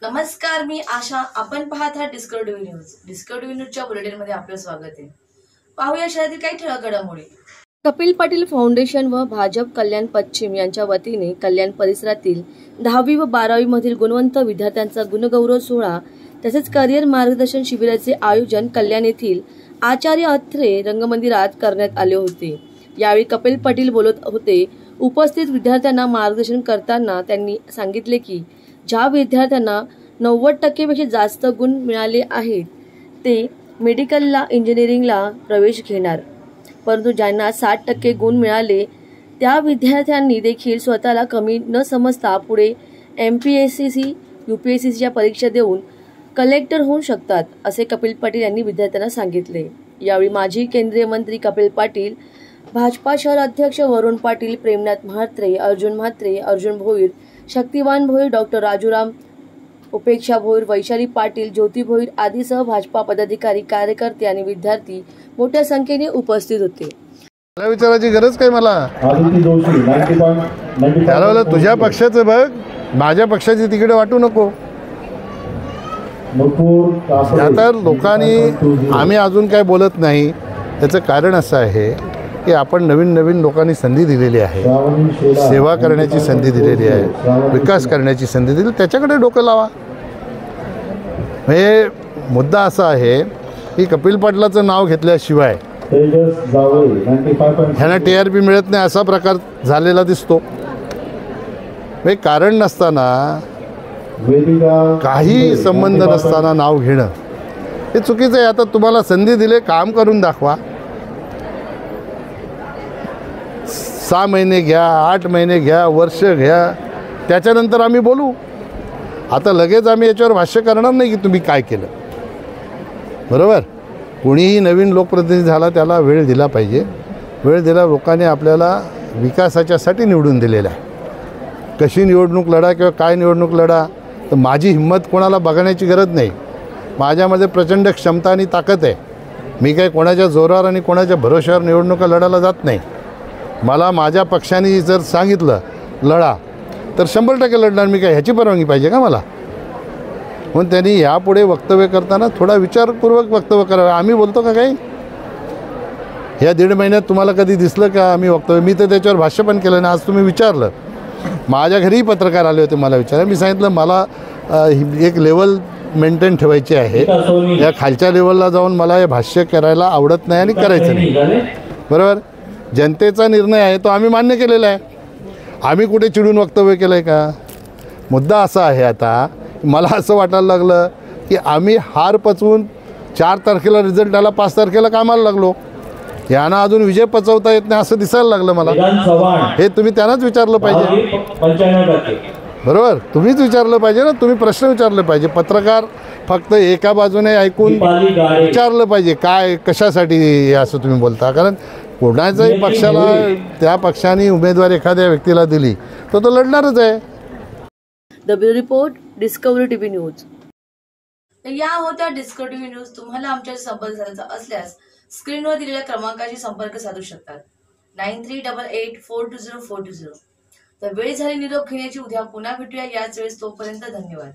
नमस्कार, मी आशा. आपण पाहत आहात डिस्कवरी न्यूज. डिस्कवरी न्यूजच्या बुलेटिनमध्ये आपलं स्वागत आहे. पाहूया शहरातील काही ठळक घडामोडी. कपिल पाटील फाउंडेशन व भाजप कल्याण पश्चिम यांच्या वतीने कल्याण परिसरातील 10वी व 12वी मधील गुणवंत विद्यार्थ्यांचा गुणगौरव सोहळा तसेच करिअर मार्गदर्शन शिबिराचे आयोजन कल्याण येथील आचार्य अत्रे रंगमंदिरात करण्यात आले होते. यावेळी कपिल पाटील बोलत होते. उपस्थित विद्यार्थ्यांना मार्गदर्शन करताना त्यांनी सांगितले की ज्या विद्यार्थ्यांना 90% पेक्षा जास्त गुण मिळाले आहेत ते मेडिकलला इंजिनिअरिंगला प्रवेश घेणार, परंतु ज्यांना 60% गुण मिळाले त्या विद्यार्थ्यांनी देखील स्वतःला कमी न समजता पुढे MPSC UPSCच्या परीक्षा देऊन कलेक्टर होऊ शकतात, असे कपिल पाटील यांनी विद्यार्थ्यांना सांगितले. यावेळी माजी केंद्रीय मंत्री कपिल पाटील, भाजपा शहर अध्यक्ष वरुण पाटील, प्रेमनाथ म्हात्रे, अर्जुन भोईर, शक्तिवान भोईर, डॉक्टर राजूराम, उपेक्षा भोईर, वैशाली पाटील, ज्योती भोईर आदीसह भाजपा पदाधिकारी, कार्यकर्ते आणि विद्यार्थी मोठ्या संख्येने उपस्थित होते. मला विचारायची गरज काय? मला त्याला तुझ्या पक्षाचं बघ, माझ्या पक्षाची तिकडे वाटू नको. आता लोकांनी आम्ही अजून काय बोलत नाही. त्याचं कारण असं आहे की आपण नवीन लोकांनी संधी दिलेली आहे, सेवा करण्याची संधी दिलेली आहे, विकास करण्याची संधी दिली, त्याच्याकडे डोकं लावा. हे म्हणजे असा आहे की कपिल पाटलाचं नाव घेतल्याशिवाय ह्यांना TRP मिळत नाही असा प्रकार झालेला दिसतो. हे कारण नसताना, काही संबंध नसताना नाव घेणं हे चुकीचं आहे. आता तुम्हाला संधी दिले, काम करून दाखवा. 6 महिने घ्या, 8 महिने घ्या, वर्ष घ्या, त्याच्यानंतर आम्ही बोलू. आता लगेच आम्ही याच्यावर भाष्य करणार नाही की तुम्ही काय केलं. बरोबर? कोणीही नवीन लोकप्रतिनिधी झाला त्याला वेळ दिला पाहिजे. वेळ दिला. लोकांनी आपल्याला विकासाच्यासाठी निवडून दिलेला आहे. कशी निवडणूक लढा किंवा काय निवडणूक लढा तर माझी हिंमत कोणाला बघण्याची गरज नाही. माझ्यामध्ये प्रचंड क्षमता आणि ताकद आहे. मी काही कोणाच्या जोरावर आणि कोणाच्या भरोश्यावर निवडणुका लढायला जात नाही. मला माझ्या पक्षाने जर सांगितलं लढा तर 100% लढणार. मी काय ह्याची परवानगी पाहिजे का मला? म्हणून त्यांनी यापुढे वक्तव्य करताना थोडा विचारपूर्वक वक्तव्य करावं. आम्ही बोलतो का काही? ह्या 1.5 महिन्यात तुम्हाला कधी दिसलं का आम्ही वक्तव्य? मी तर त्याच्यावर भाष्य पण केलं नाही. आज तुम्ही विचारलं. माझ्या घरीही पत्रकार आले होते, मला विचारलं. मी सांगितलं मला एक लेवल मेंटेन ठेवायची आहे. या खालच्या लेवलला जाऊन मला हे भाष्य करायला आवडत नाही आणि करायचं नाही. बरोबर? जनतेचा निर्णय आहे तो आम्ही मान्य केलेला आहे. आम्ही कुठे चिडून वक्तव्य केलं आहे का? मुद्दा असा आहे आता मला असं वाटायला लागलं की आम्ही हार पचवून 4 तारखेला रिझल्ट आला, 5 तारखेला कामाला लागलो. यांना अजून विजय पचवता येत नाही असं दिसायला लागलं मला. हे तुम्ही त्यांनाच विचारलं पाहिजे. बरोबर? तुम्हीच विचारलं पाहिजे ना. तुम्ही प्रश्न विचारले पाहिजे. पत्रकार फक्त एका बाजूने ऐकून विचारलं पाहिजे काय कशासाठी असं तुम्ही बोलता. कारण कोणाच्याही पक्षाला त्या पक्षाने उमेदवार एखाद्या व्यक्तीला दिली तर तो लढणारच आहे. The bureau report, discovery TV news. या होत्या डिस्कवरी TV न्यूज. तुम्हाला आमच्याशी संपर्क साधायचा असल्यास स्क्रीनवर दिलेल्या क्रमांकाशी संपर्क साधू शकतात. 9388420420. तर वेळ झाली निरोप घेण्याची. उद्या पुन्हा भेटूया याच वेळेस. तोपर्यंत धन्यवाद.